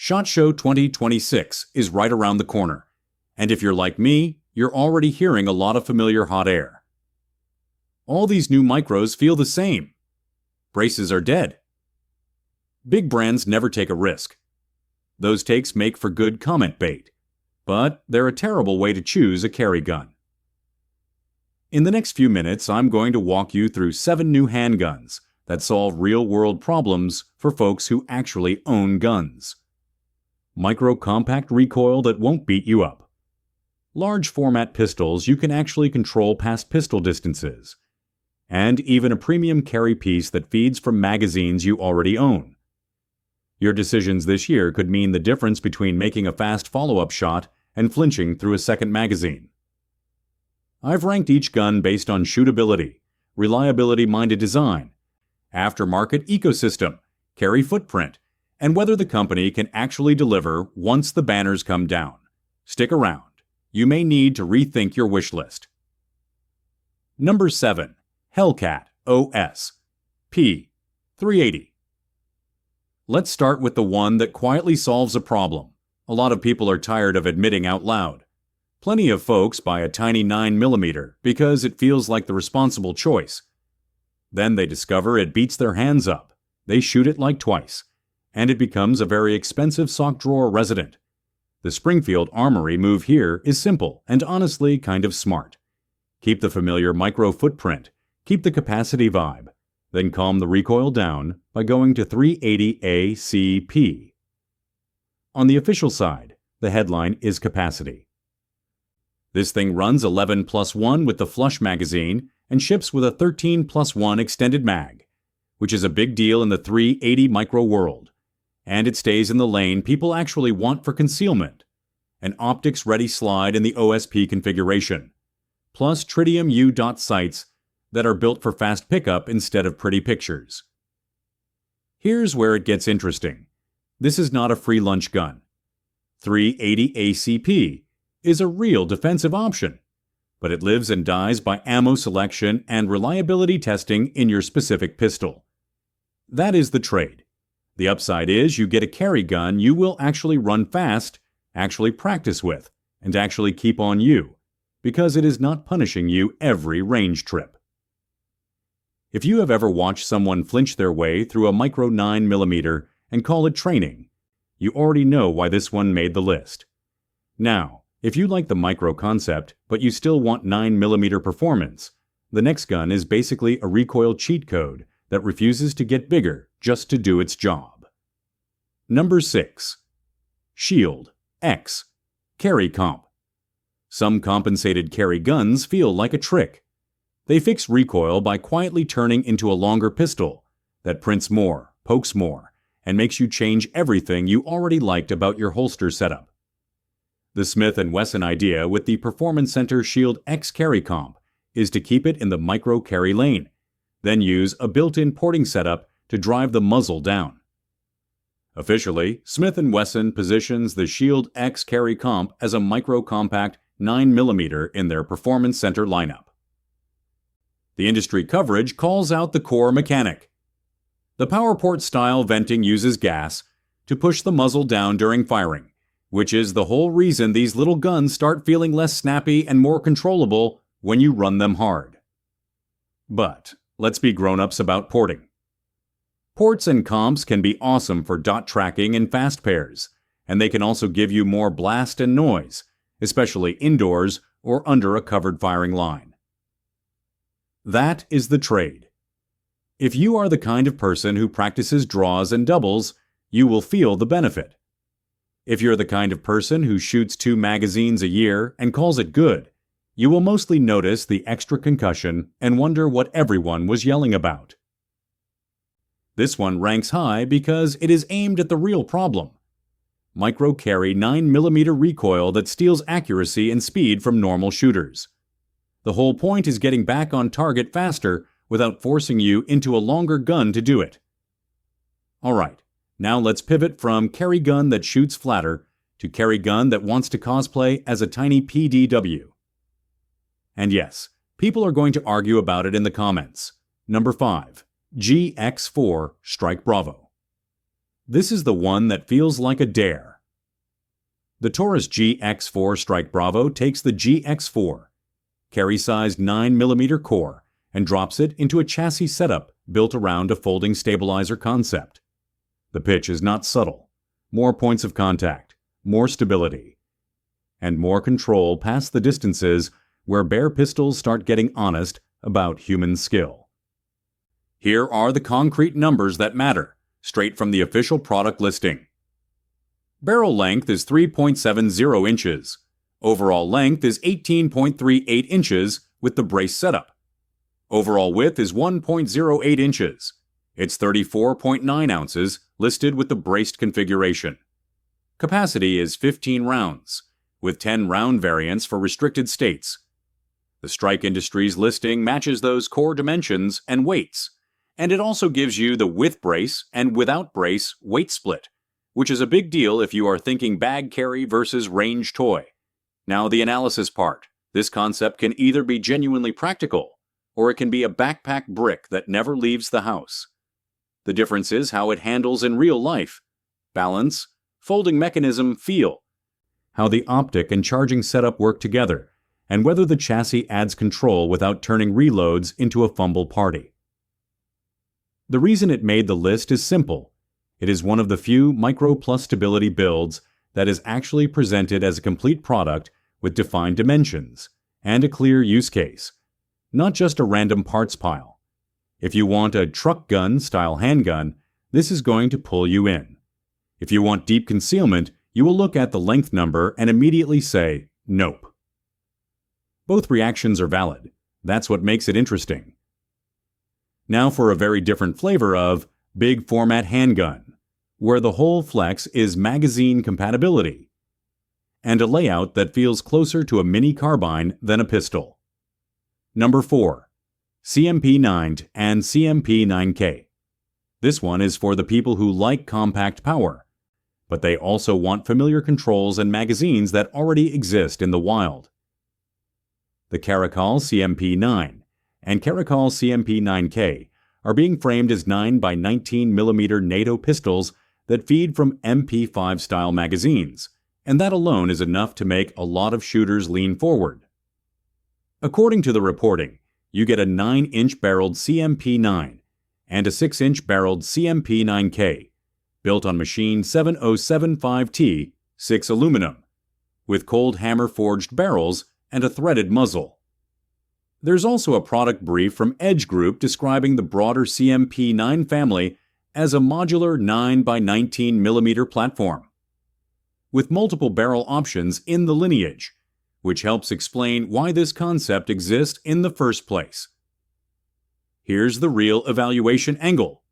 SHOT Show 2026 is right around the corner, and if you're like me, you're already hearing a lot of familiar hot air. All these new micros feel the same. Braces are dead. Big brands never take a risk. Those takes make for good comment bait, but they're a terrible way to choose a carry gun. In the next few minutes, I'm going to walk you through 7 new handguns that solve real-world problems for folks who actually own guns. Micro-compact recoil that won't beat you up. Large-format pistols you can actually control past pistol distances. And even a premium carry piece that feeds from magazines you already own. Your decisions this year could mean the difference between making a fast follow-up shot and flinching through a second magazine. I've ranked each gun based on shootability, reliability-minded design, aftermarket ecosystem, carry footprint, and whether the company can actually deliver once the banners come down. Stick around. You may need to rethink your wish list. Number 7. Hellcat OS P380. Let's start with the one that quietly solves a problem a lot of people are tired of admitting out loud. Plenty of folks buy a tiny 9mm because it feels like the responsible choice. Then they discover it beats their hands up. They shoot it like twice, and it becomes a very expensive sock drawer resident. The Springfield Armory move here is simple and honestly kind of smart. Keep the familiar micro footprint, keep the capacity vibe, then calm the recoil down by going to 380 ACP. On the official side, the headline is capacity. This thing runs 11+1 with the flush magazine and ships with a 13+1 extended mag, which is a big deal in the 380 micro world. And it stays in the lane people actually want for concealment. An optics-ready slide in the OSP configuration, plus tritium U dot sights that are built for fast pickup instead of pretty pictures. Here's where it gets interesting. This is not a free lunch gun. 380 ACP is a real defensive option, but it lives and dies by ammo selection and reliability testing in your specific pistol. That is the trade. The upside is you get a carry gun you will actually run fast, actually practice with, and actually keep on you, because it is not punishing you every range trip. If you have ever watched someone flinch their way through a micro 9mm and call it training, you already know why this one made the list. Now, if you like the micro concept, but you still want 9mm performance, the next gun is basically a recoil cheat code that refuses to get bigger just to do its job. Number 6. Shield X Carry Comp. Some compensated carry guns feel like a trick. They fix recoil by quietly turning into a longer pistol that prints more, pokes more, and makes you change everything you already liked about your holster setup. The Smith & Wesson idea with the Performance Center Shield X Carry Comp is to keep it in the micro carry lane, then use a built-in porting setup to drive the muzzle down. Officially, Smith & Wesson positions the Shield X Carry Comp as a micro-compact 9mm in their Performance Center lineup. The industry coverage calls out the core mechanic. The PowerPort-style venting uses gas to push the muzzle down during firing, which is the whole reason these little guns start feeling less snappy and more controllable when you run them hard. But let's be grown-ups about porting. Ports and comps can be awesome for dot tracking and fast pairs, and they can also give you more blast and noise, especially indoors or under a covered firing line. That is the trade. If you are the kind of person who practices draws and doubles, you will feel the benefit. If you're the kind of person who shoots 2 magazines a year and calls it good, you will mostly notice the extra concussion and wonder what everyone was yelling about. This one ranks high because it is aimed at the real problem. Micro carry 9mm recoil that steals accuracy and speed from normal shooters. The whole point is getting back on target faster without forcing you into a longer gun to do it. Alright, now let's pivot from carry gun that shoots flatter to carry gun that wants to cosplay as a tiny PDW. And yes, people are going to argue about it in the comments. Number 5. GX4 Strike Bravo. This is the one that feels like a dare. The Taurus GX4 Strike Bravo takes the GX4, carry-sized 9mm core, and drops it into a chassis setup built around a folding stabilizer concept. The pitch is not subtle. More points of contact, more stability, and more control past the distances where bare pistols start getting honest about human skill. Here are the concrete numbers that matter, straight from the official product listing. Barrel length is 3.70 inches. Overall length is 18.38 inches with the brace setup. Overall width is 1.08 inches. It's 34.9 ounces, listed with the braced configuration. Capacity is 15 rounds, with 10 round variants for restricted states. The Strike Industries listing matches those core dimensions and weights, and it also gives you the with brace and without brace weight split, which is a big deal if you are thinking bag carry versus range toy. Now the analysis part. This concept can either be genuinely practical, or it can be a backpack brick that never leaves the house. The difference is how it handles in real life. Balance, folding mechanism, feel. How the optic and charging setup work together, and whether the chassis adds control without turning reloads into a fumble party. The reason it made the list is simple. It is one of the few Micro Plus stability builds that is actually presented as a complete product with defined dimensions and a clear use case, not just a random parts pile. If you want a truck gun style handgun, this is going to pull you in. If you want deep concealment, you will look at the length number and immediately say, nope. Both reactions are valid. That's what makes it interesting. Now for a very different flavor of big format handgun, where the whole flex is magazine compatibility, and a layout that feels closer to a mini carbine than a pistol. Number 4. CMP9 and CMP9K. This one is for the people who like compact power, but they also want familiar controls and magazines that already exist in the wild. The Caracal CMP9 and Caracal CMP9K are being framed as 9x19mm NATO pistols that feed from MP5-style magazines, and that alone is enough to make a lot of shooters lean forward. According to the reporting, you get a 9-inch barreled CMP9 and a 6-inch barreled CMP9K, built on machine 7075T 6 aluminum, with cold hammer forged barrels and a threaded muzzle. There's also a product brief from Edge Group describing the broader CMP9 family as a modular 9x19mm platform, with multiple barrel options in the lineage, which helps explain why this concept exists in the first place. Here's the real evaluation angle.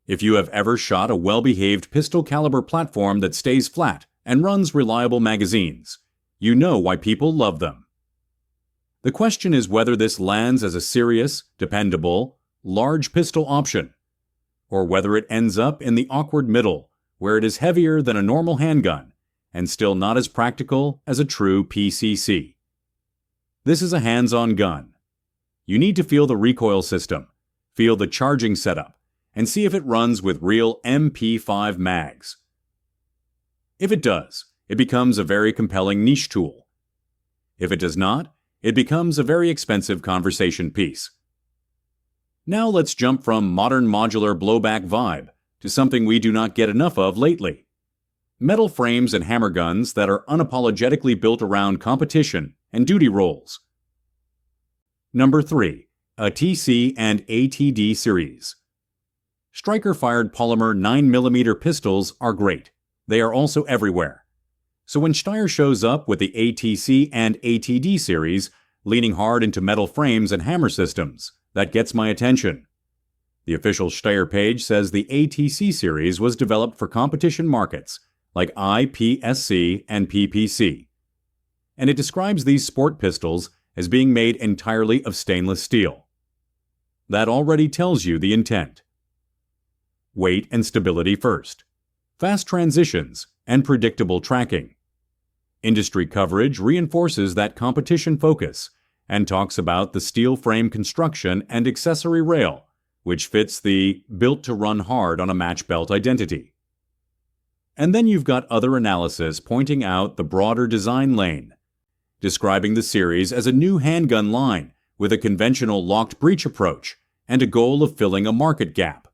If you have ever shot a well-behaved pistol caliber platform that stays flat and runs reliable magazines, you know why people love them. The question is whether this lands as a serious, dependable, large pistol option, or whether it ends up in the awkward middle, where it is heavier than a normal handgun and still not as practical as a true PCC. This is a hands-on gun. You need to feel the recoil system, feel the charging setup, and see if it runs with real MP5 mags. If it does, it becomes a very compelling niche tool. If it does not, it becomes a very expensive conversation piece. Now let's jump from modern modular blowback vibe to something we do not get enough of lately. Metal frames and hammer guns that are unapologetically built around competition and duty roles. Number 3. A TC and ATD series. Striker-fired polymer 9mm pistols are great. They are also everywhere. So when Steyr shows up with the ATC and ATD series, leaning hard into metal frames and hammer systems, that gets my attention. The official Steyr page says the ATC series was developed for competition markets like IPSC and PPC. And it describes these sport pistols as being made entirely of stainless steel. That already tells you the intent. Weight and stability first. Fast transitions and predictable tracking. Industry coverage reinforces that competition focus and talks about the steel frame construction and accessory rail, which fits the built to run hard on a match belt identity. And then you've got other analysis pointing out the broader design lane, describing the series as a new handgun line with a conventional locked breech approach and a goal of filling a market gap.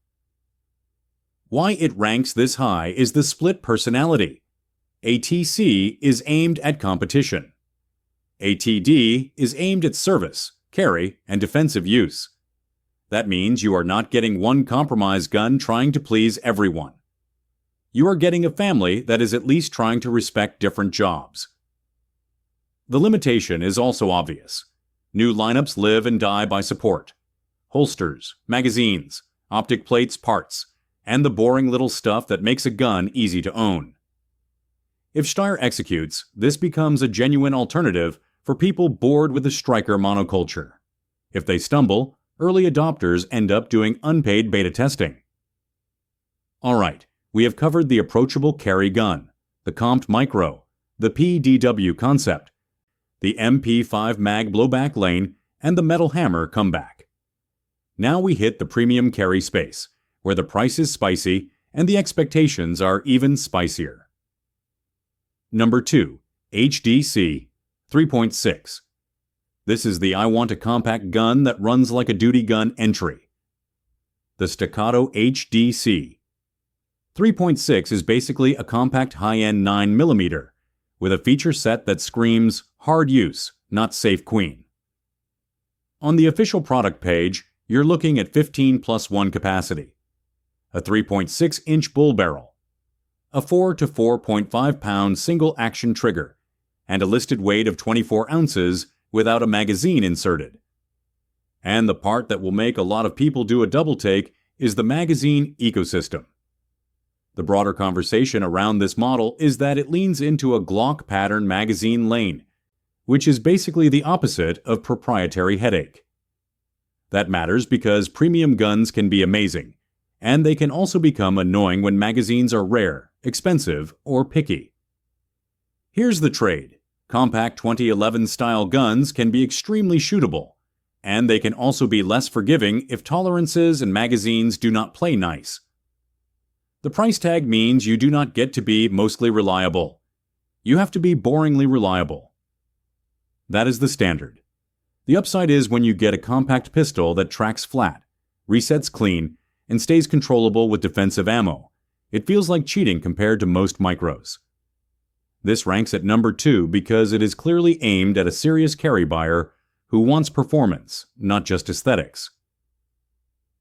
Why it ranks this high is the split personality. ATC is aimed at competition. ATD is aimed at service, carry, and defensive use. That means you are not getting one compromise gun trying to please everyone. You are getting a family that is at least trying to respect different jobs. The limitation is also obvious. New lineups live and die by support. Holsters, magazines, optic plates, parts, and the boring little stuff that makes a gun easy to own. If Steyr executes, this becomes a genuine alternative for people bored with the striker monoculture. If they stumble, early adopters end up doing unpaid beta testing. Alright, we have covered the approachable carry gun, the Compt Micro, the PDW concept, the MP5 mag blowback lane, and the metal hammer comeback. Now we hit the premium carry space, where the price is spicy and the expectations are even spicier. Number 2. HDC 3.6. This is the I want a compact gun that runs like a duty gun entry. The Staccato HDC 3.6 is basically a compact high-end 9mm, with a feature set that screams hard use, not safe queen. On the official product page, you're looking at 15+1 capacity, a 3.6-inch bull barrel, a 4 to 4.5 pound single-action trigger, and a listed weight of 24 ounces without a magazine inserted. And the part that will make a lot of people do a double take is the magazine ecosystem. The broader conversation around this model is that it leans into a Glock pattern magazine lane, which is basically the opposite of proprietary headache. That matters because premium guns can be amazing, and they can also become annoying when magazines are rare, expensive, or picky. Here's the trade. Compact 2011 style guns can be extremely shootable, and they can also be less forgiving if tolerances and magazines do not play nice. The price tag means you do not get to be mostly reliable. You have to be boringly reliable. That is the standard. The upside is when you get a compact pistol that tracks flat, resets clean, and stays controllable with defensive ammo. It feels like cheating compared to most micros. This ranks at number 2 because it is clearly aimed at a serious carry buyer who wants performance, not just aesthetics.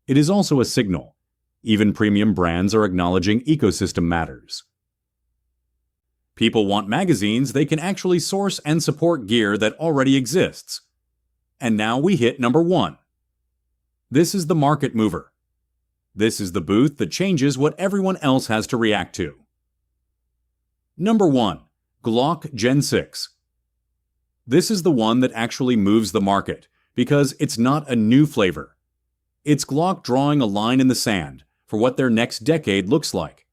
It is also a signal. Even premium brands are acknowledging ecosystem matters. People want magazines they can actually source and support gear that already exists. And now we hit number 1. This is the market mover. This is the booth that changes what everyone else has to react to. Number 1. Glock Gen 6. This is the one that actually moves the market because it's not a new flavor. It's Glock drawing a line in the sand for what their next decade looks like.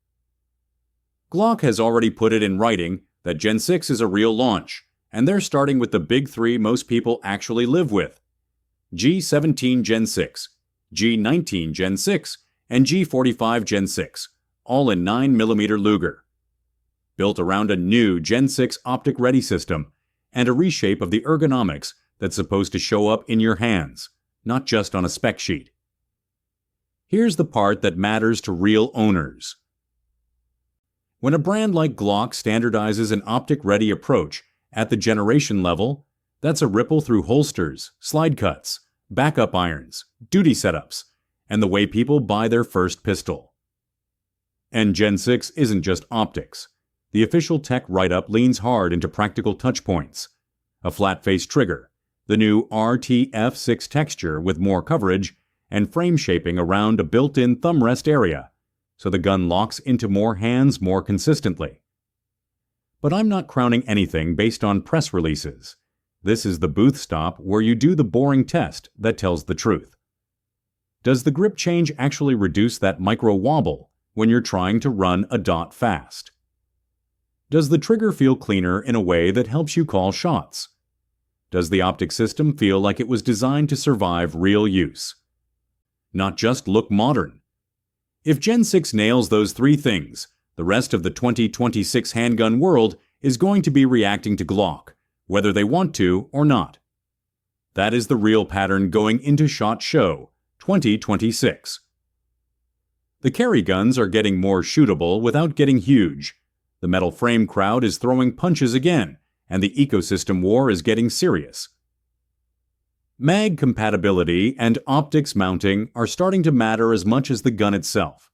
Glock has already put it in writing that Gen 6 is a real launch, and they're starting with the big 3 most people actually live with: G17 Gen 6, G19 Gen 6, and G45 Gen 6, all in 9mm Luger. Built around a new Gen 6 optic-ready system and a reshape of the ergonomics that's supposed to show up in your hands, not just on a spec sheet. Here's the part that matters to real owners. When a brand like Glock standardizes an optic-ready approach at the generation level, that's a ripple through holsters, slide cuts, backup irons, duty setups, and the way people buy their first pistol. And Gen 6 isn't just optics. The official tech write-up leans hard into practical touchpoints: a flat-face trigger, the new RTF6 texture with more coverage, and frame shaping around a built-in thumb rest area, so the gun locks into more hands more consistently. But I'm not crowning anything based on press releases. This is the booth stop where you do the boring test that tells the truth. Does the grip change actually reduce that micro wobble when you're trying to run a dot fast? Does the trigger feel cleaner in a way that helps you call shots? Does the optic system feel like it was designed to survive real use? Not just look modern. If Gen 6 nails those 3 things, The rest of the 2026 handgun world is going to be reacting to Glock, whether they want to or not. That is the real pattern going into SHOT Show 2026. The carry guns are getting more shootable without getting huge. The metal frame crowd is throwing punches again, and the ecosystem war is getting serious. Mag compatibility and optics mounting are starting to matter as much as the gun itself.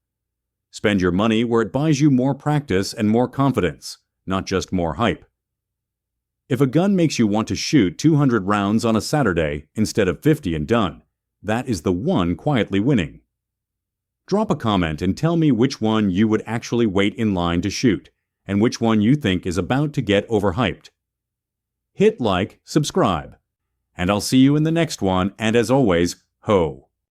Spend your money where it buys you more practice and more confidence, not just more hype. If a gun makes you want to shoot 200 rounds on a Saturday instead of 50 and done, that is the one quietly winning. Drop a comment and tell me which one you would actually wait in line to shoot, and which one you think is about to get overhyped. Hit like, subscribe, and I'll see you in the next one, and as always, ho!